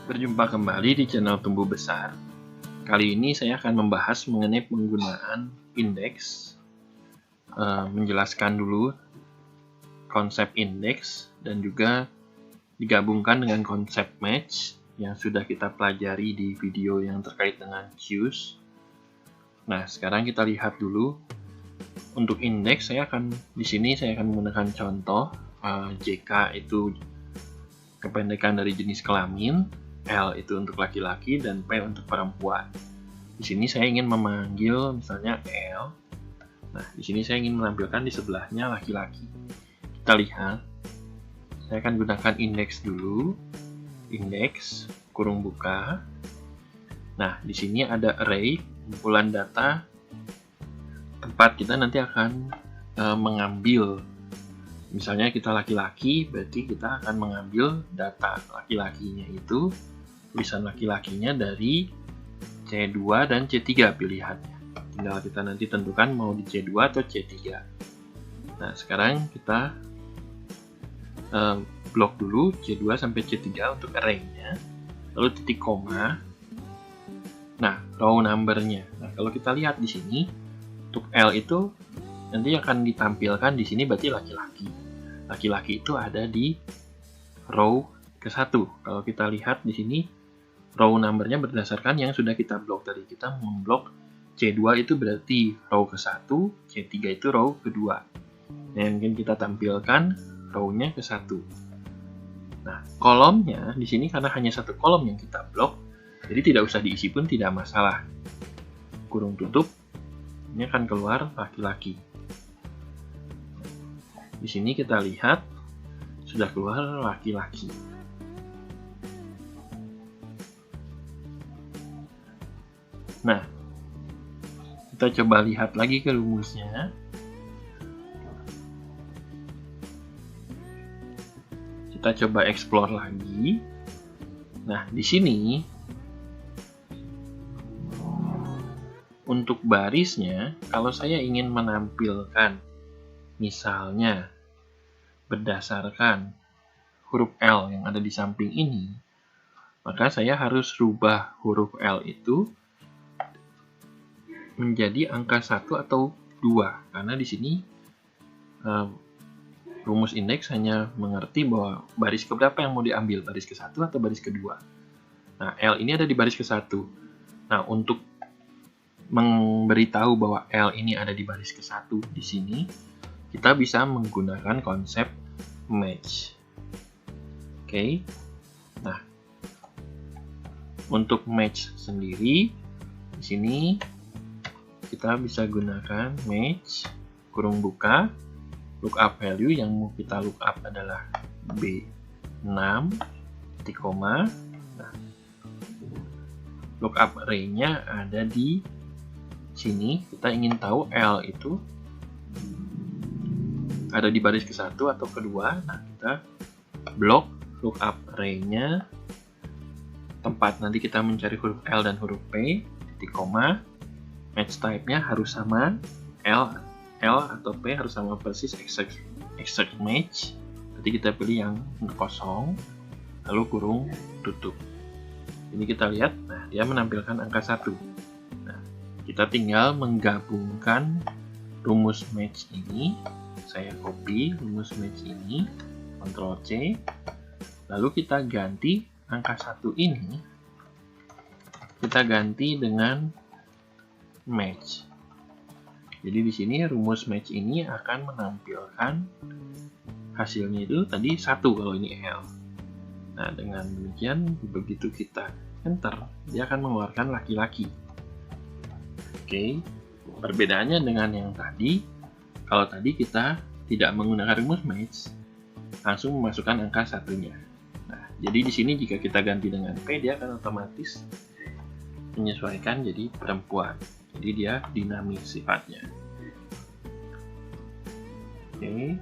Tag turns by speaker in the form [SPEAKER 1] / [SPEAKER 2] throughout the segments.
[SPEAKER 1] Berjumpa kembali di channel Tumbuh Besar. Kali ini saya akan membahas mengenai penggunaan indeks, menjelaskan dulu konsep indeks dan juga digabungkan dengan konsep match yang sudah kita pelajari di video yang terkait dengan queues. Nah, sekarang kita lihat dulu untuk indeks. Di sini saya akan menggunakan contoh JK itu kependekan dari jenis kelamin, L itu untuk laki-laki, dan P untuk perempuan. Di sini saya ingin memanggil misalnya L. Nah, di sini saya ingin menampilkan di sebelahnya laki-laki. Kita lihat. Saya akan gunakan indeks dulu. Indeks, kurung buka. Nah, di sini ada array, kumpulan data. Tempat kita nanti akan mengambil. Misalnya kita laki-laki, berarti kita akan mengambil data laki-lakinya itu, tulisan laki-lakinya dari C2 dan C3 pilihannya. Tinggal kita nanti tentukan mau di C2 atau C3. Nah, sekarang kita blok dulu C2 sampai C3 untuk array-nya, lalu titik koma. Nah, row number-nya. Nah, kalau kita lihat di sini, untuk L itu nanti akan ditampilkan di sini berarti laki-laki. Laki-laki itu ada di row ke-1. Kalau kita lihat di sini, row number-nya berdasarkan yang sudah kita blok tadi. Kita memblok C2 itu berarti row ke-1, C3 itu row kedua. Nah, yang ingin kita tampilkan row-nya ke-1. Nah, kolomnya di sini karena hanya satu kolom yang kita blok, jadi tidak usah diisi pun tidak masalah. Kurung tutup, ini akan keluar laki-laki. Di sini kita lihat sudah keluar laki-laki. Nah, kita coba lihat lagi ke rumusnya. Kita coba explore lagi. Nah, di sini untuk barisnya, kalau saya ingin menampilkan misalnya berdasarkan huruf L yang ada di samping ini, maka saya harus rubah huruf L itu menjadi angka 1 atau 2, karena di sini rumus indeks hanya mengerti bahwa baris keberapa yang mau diambil, baris ke-1 atau baris kedua. Nah, L ini ada di baris ke-1. Nah, untuk memberitahu bahwa L ini ada di baris ke-1 di sini, kita bisa menggunakan konsep match. Oke. Nah, untuk match sendiri di sini kita bisa gunakan match kurung buka lookup value yang mau kita lookup adalah B6 titik koma. Nah, lookup array-nya ada di sini. Kita ingin tahu L itu ada di baris ke-1 atau kedua. Nah, kita blok lookup array-nya, tempat nanti kita mencari huruf L dan huruf P, titik koma. Match type-nya harus sama, L atau P harus sama persis, exact match. Berarti kita pilih yang kosong, lalu kurung tutup. Ini kita lihat, nah dia menampilkan angka 1. Nah, kita tinggal menggabungkan rumus match ini. Saya copy rumus match ini, Ctrl C, lalu kita ganti angka 1 ini, kita ganti dengan match. Jadi di sini rumus match ini akan menampilkan hasilnya itu tadi 1 kalau ini L. Nah, dengan demikian begitu kita enter, dia akan mengeluarkan laki-laki. Oke, perbedaannya dengan yang tadi, kalau tadi kita tidak menggunakan rumus match, langsung memasukkan angka 1-nya. Nah, jadi di sini jika kita ganti dengan P, dia akan otomatis menyesuaikan jadi perempuan. Jadi dia dinamis sifatnya. Oke.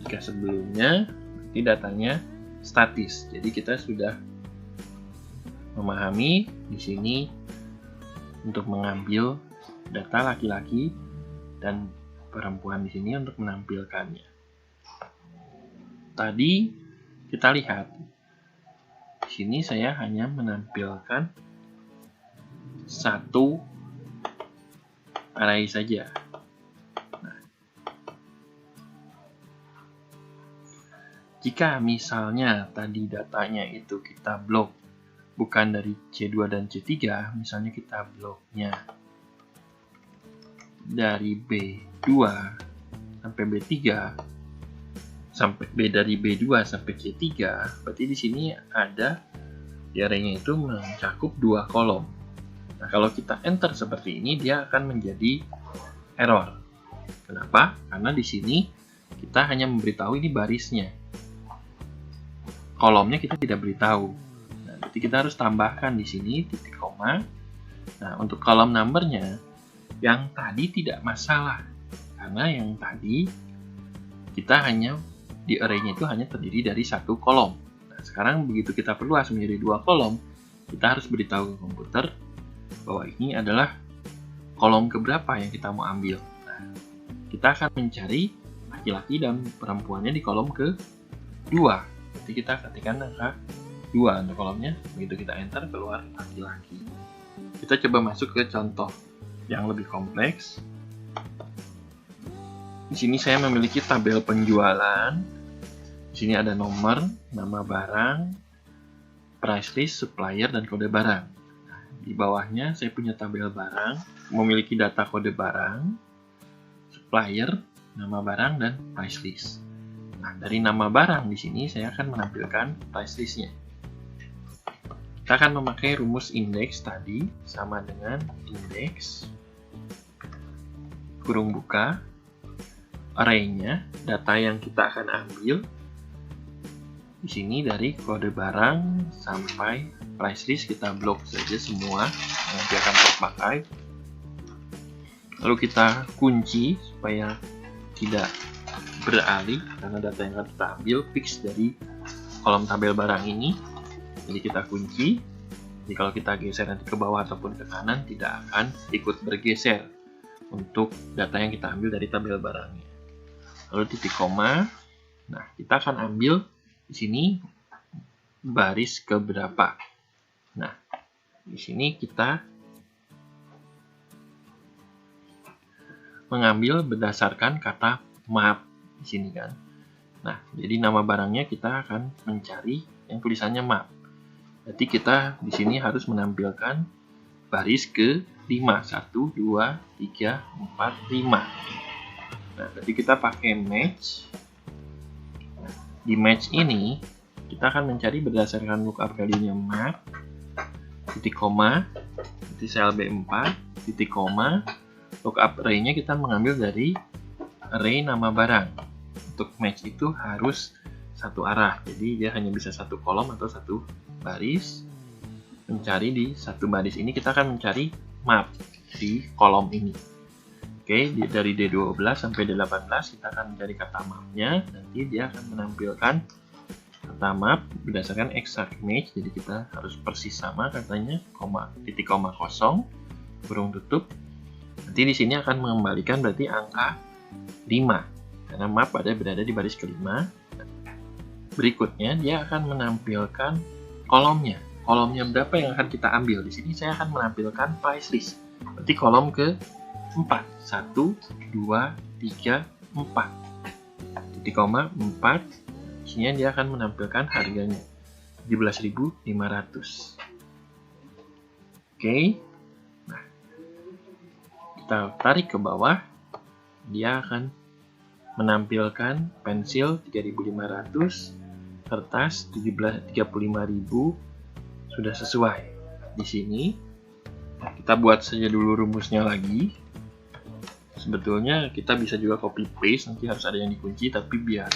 [SPEAKER 1] Jika sebelumnya, berarti datanya statis. Jadi kita sudah memahami di sini untuk mengambil data laki-laki dan perempuan di sini untuk menampilkannya. Tadi kita lihat sini saya hanya menampilkan satu array saja. Nah, jika misalnya tadi datanya itu kita blok bukan dari C2 dan C3, misalnya kita bloknya dari B2 sampai B3 dari B2 sampai C3, berarti di sini ada di arraynya itu mencakup 2 kolom. Nah, kalau kita enter seperti ini, dia akan menjadi error. Kenapa? Karena di sini kita hanya memberitahu ini barisnya. Kolomnya kita tidak beritahu. Nah, berarti kita harus tambahkan di sini titik koma. Nah, untuk kolom numbernya, yang tadi tidak masalah. Karena yang tadi kita hanya di array-nya itu hanya terdiri dari 1 kolom. Nah, sekarang begitu kita perluas menjadi 2 kolom, kita harus beritahu ke komputer bahwa ini adalah kolom keberapa yang kita mau ambil. Nah, kita akan mencari laki-laki dan perempuannya di kolom kedua. Jadi kita ketikkan angka 2 untuk kolomnya, begitu kita enter keluar laki-laki. Kita coba masuk ke contoh yang lebih kompleks. Di sini saya memiliki tabel penjualan. Di sini ada nomor, nama barang, price list, supplier, dan kode barang. Nah, di bawahnya saya punya tabel barang, memiliki data kode barang, supplier, nama barang, dan price list. Nah, dari nama barang di sini saya akan menampilkan price list-nya. Kita akan memakai rumus indeks tadi, sama dengan indeks, kurung buka, array-nya, data yang kita akan ambil, di sini dari kode barang sampai price list kita blok saja semua yang nanti akan terpakai. Lalu kita kunci supaya tidak beralih karena data yang akan kita ambil fix dari kolom tabel barang ini. Jadi kita kunci. Jadi kalau kita geser nanti ke bawah ataupun ke kanan tidak akan ikut bergeser untuk data yang kita ambil dari tabel barangnya. Lalu titik koma. Nah, kita akan ambil di sini baris keberapa. Nah, di sini kita mengambil berdasarkan kata map di sini kan. Nah, jadi nama barangnya kita akan mencari yang tulisannya map. Berarti kita di sini harus menampilkan baris ke 5. 1, 2, 3, 4, 5. Nah, berarti kita pakai match. Di match ini, kita akan mencari berdasarkan lookup value-nya map, titik koma, di sel B4, titik koma, lookup array-nya kita mengambil dari array nama barang. Untuk match itu harus satu arah, jadi dia hanya bisa satu kolom atau satu baris. Mencari di satu baris ini, kita akan mencari map di kolom ini. Oke, dari D12 sampai D18 kita akan mencari kata mapnya. Nanti dia akan menampilkan kata map berdasarkan exact match. Jadi kita harus persis sama katanya, titik koma kosong, kurung tutup. Nanti di sini akan mengembalikan berarti angka 5. Karena map berada di baris kelima. Berikutnya dia akan menampilkan kolomnya. Kolomnya berapa yang akan kita ambil? Di sini saya akan menampilkan price list. Berarti kolom ke 4, 1, 2, 3, 4. Titik koma 4. Sini dia akan menampilkan harganya 17.500. Oke. Nah, kita tarik ke bawah, dia akan menampilkan pensil 3.500, kertas 35.000, sudah sesuai. Di sini kita buat saja dulu rumusnya lagi. Sebetulnya kita bisa juga copy paste, nanti harus ada yang dikunci, tapi biar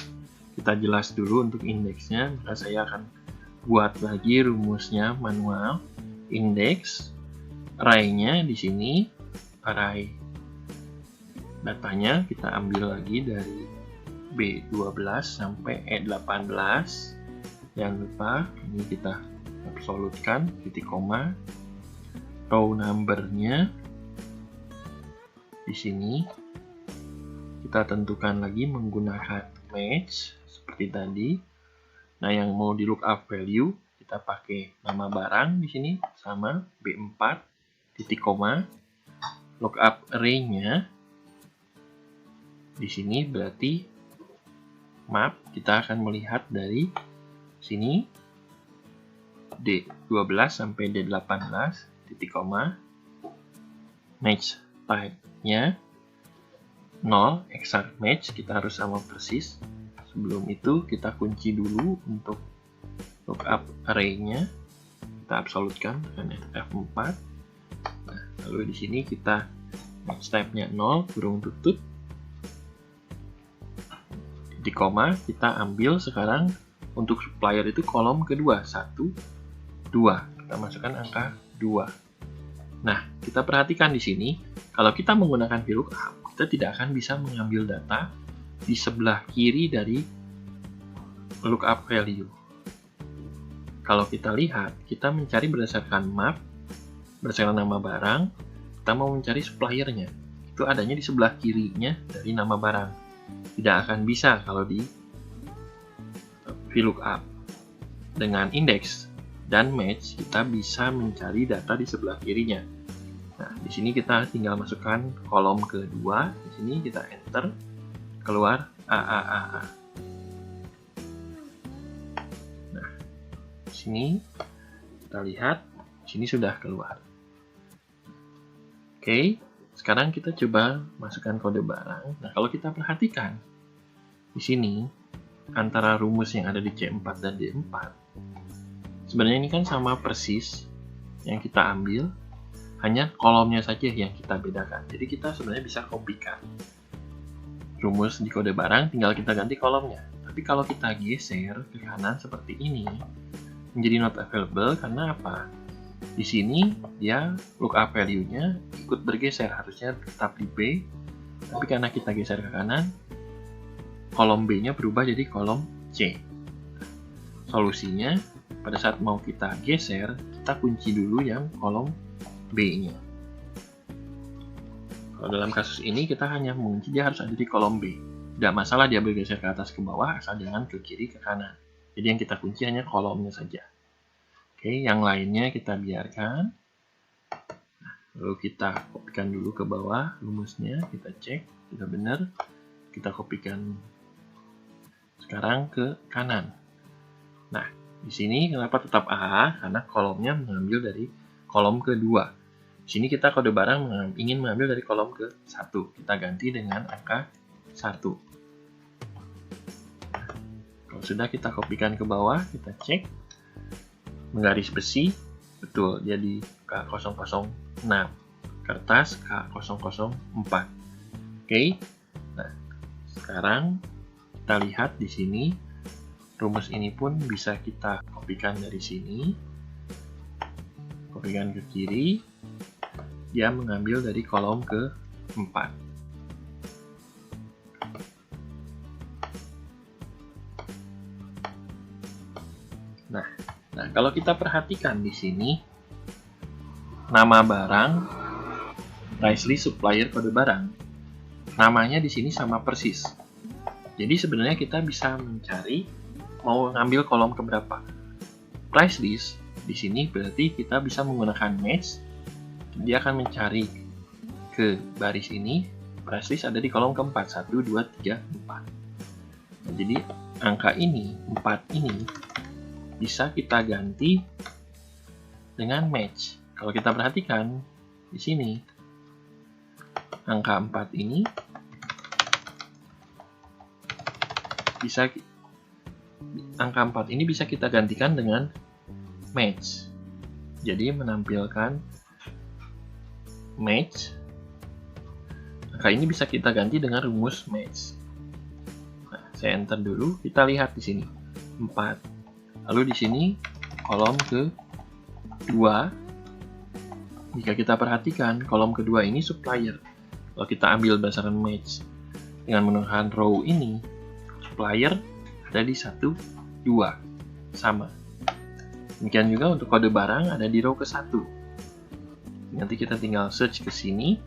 [SPEAKER 1] kita jelas dulu untuk indeksnya, maka saya akan buat lagi rumusnya manual. Indeks, array-nya di sini, array datanya kita ambil lagi dari B12 sampai E18. Jangan lupa ini kita absolutkan, titik koma, row number-nya di sini kita tentukan lagi menggunakan match seperti tadi. Nah, yang mau di lookup value kita kita pakai nama barang di sini sama B4 titik koma. Lookup array-nya di sini berarti map kita akan melihat dari sini D12 sampai D18 titik koma. Match type-nya 0 exact match, kita harus sama persis. Sebelum itu kita kunci dulu untuk lookup array-nya, kita absolutkan dengan F4. Nah, lalu di sini kita match type-nya 0 kurung tutup titik koma. Kita ambil sekarang untuk supplier itu kolom kedua 1, 2. Kita masukkan angka 2. Nah, kita perhatikan di sini kalau kita menggunakan VLOOKUP, kita tidak akan bisa mengambil data di sebelah kiri dari lookup value. Kalau kita lihat, kita mencari berdasarkan map, berdasarkan nama barang, kita mau mencari suppliernya. Itu adanya di sebelah kirinya dari nama barang. Tidak akan bisa kalau di VLOOKUP. Dengan index dan match, kita bisa mencari data di sebelah kirinya. Nah, di sini kita tinggal masukkan kolom kedua. Di sini kita enter, keluar AAAA. Nah, di sini kita lihat, di sini sudah keluar. Oke, sekarang kita coba masukkan kode barang. Nah, kalau kita perhatikan di sini antara rumus yang ada di C4 dan D4, sebenarnya ini kan sama persis yang kita ambil, hanya kolomnya saja yang kita bedakan. Jadi kita sebenarnya bisa kopikan rumus di kode barang, tinggal kita ganti kolomnya. Tapi kalau kita geser ke kanan seperti ini, menjadi not available karena apa? Di sini dia lookup value-nya ikut bergeser, harusnya tetap di B, tapi karena kita geser ke kanan, kolom B-nya berubah jadi kolom C. Solusinya, pada saat mau kita geser, kita kunci dulu yang kolom B-nya. Kalau dalam kasus ini kita hanya mengunci dia harus ada di kolom B. Tidak masalah dia bergeser ke atas ke bawah, asal jangan ke kiri ke kanan. Jadi yang kita kunci hanya kolomnya saja. Oke, yang lainnya kita biarkan. Lalu kita kopikan dulu ke bawah rumusnya, kita cek sudah benar. Kita kopikan sekarang ke kanan. Nah, di sini kenapa tetap A? Karena kolomnya mengambil dari kolom kedua. Di sini kita kode barang ingin mengambil dari kolom ke 1. Kita ganti dengan angka 1. Kalau sudah kita kopikan ke bawah, kita cek. Menggaris besi, betul, jadi K006. Kertas K004. Oke. Nah, sekarang kita lihat di sini. Rumus ini pun bisa kita kopikan dari sini. Kopikan ke kiri. Dia mengambil dari kolom ke-4. Nah, kalau kita perhatikan di sini, nama barang, price list, supplier, kode barang, namanya di sini sama persis. Jadi sebenarnya kita bisa mencari mau ngambil kolom keberapa. Price list di sini berarti kita bisa menggunakan match. Dia akan mencari ke baris ini, price list ada di kolom keempat, 1, 2, 3, 4. Nah, jadi angka ini, 4 ini, bisa kita ganti dengan match. Kalau kita perhatikan, di sini, angka 4 ini, angka 4 ini bisa kita gantikan dengan match. Jadi menampilkan match. Angka ini bisa kita ganti dengan rumus match. Nah, saya enter dulu. Kita lihat di sini 4. Lalu di sini kolom ke-2. Jika kita perhatikan kolom kedua ini supplier. Kalau kita ambil berdasarkan match dengan menggunakan row ini, supplier ada di 1, 2. Sama. Demikian juga untuk kode barang ada di row ke-1. Nanti kita tinggal search ke sini,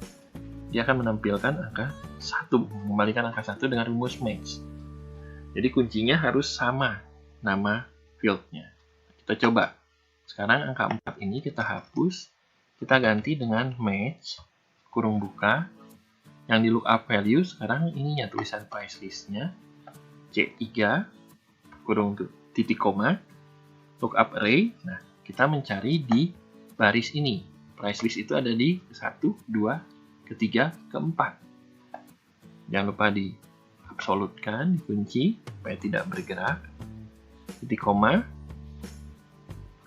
[SPEAKER 1] dia akan menampilkan angka 1, mengembalikan angka 1 dengan rumus match. Jadi kuncinya harus sama nama fieldnya. Kita coba. Sekarang angka 4 ini kita hapus. Kita ganti dengan match, kurung buka. Yang di lookup value sekarang ininya tulisan price list-nya. C3, kurung titik koma, lookup array. Nah, kita mencari di baris ini. Price list itu ada di 1, 2, ketiga, keempat. Jangan lupa diabsolutkan, dikunci, supaya tidak bergerak. Titik koma,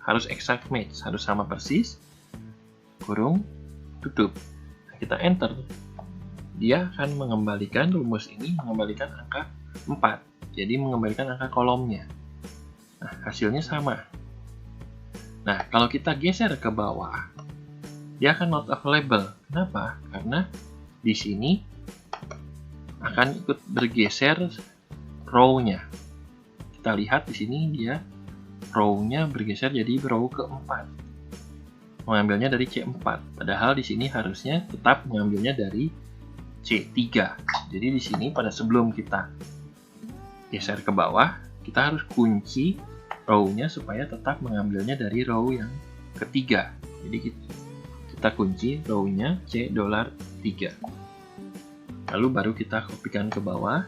[SPEAKER 1] harus exact match, harus sama persis, kurung, tutup. Nah, kita enter. Dia akan mengembalikan rumus ini, mengembalikan angka 4. Jadi mengembalikan angka kolomnya. Nah, hasilnya sama. Nah, kalau kita geser ke bawah, dia akan not available. Kenapa? Karena di sini akan ikut bergeser row-nya. Kita lihat di sini dia row-nya bergeser jadi row keempat. Mengambilnya dari C4. Padahal di sini harusnya tetap mengambilnya dari C3. Jadi di sini pada sebelum kita geser ke bawah, kita harus kunci row-nya supaya tetap mengambilnya dari row yang ketiga. Jadi kita kunci row-nya C$3. Lalu baru kita kopikan ke bawah.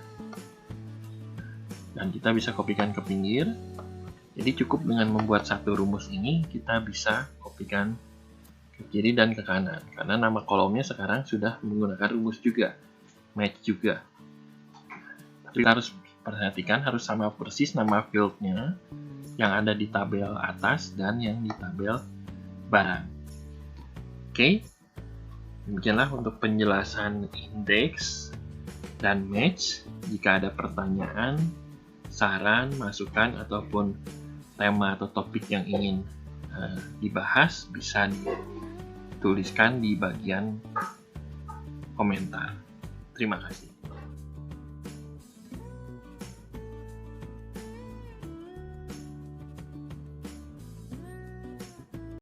[SPEAKER 1] Dan kita bisa kopikan ke pinggir. Jadi cukup dengan membuat satu rumus ini, kita bisa kopikan ke kiri dan ke kanan. Karena nama kolomnya sekarang sudah menggunakan rumus juga, match juga. Tapi kita harus perhatikan, harus sama persis nama field-nya yang ada di tabel atas dan yang di tabel barang. Oke, demikianlah untuk penjelasan indeks dan match. Jika ada pertanyaan, saran, masukan, ataupun tema atau topik yang ingin dibahas, bisa dituliskan di bagian komentar. Terima kasih.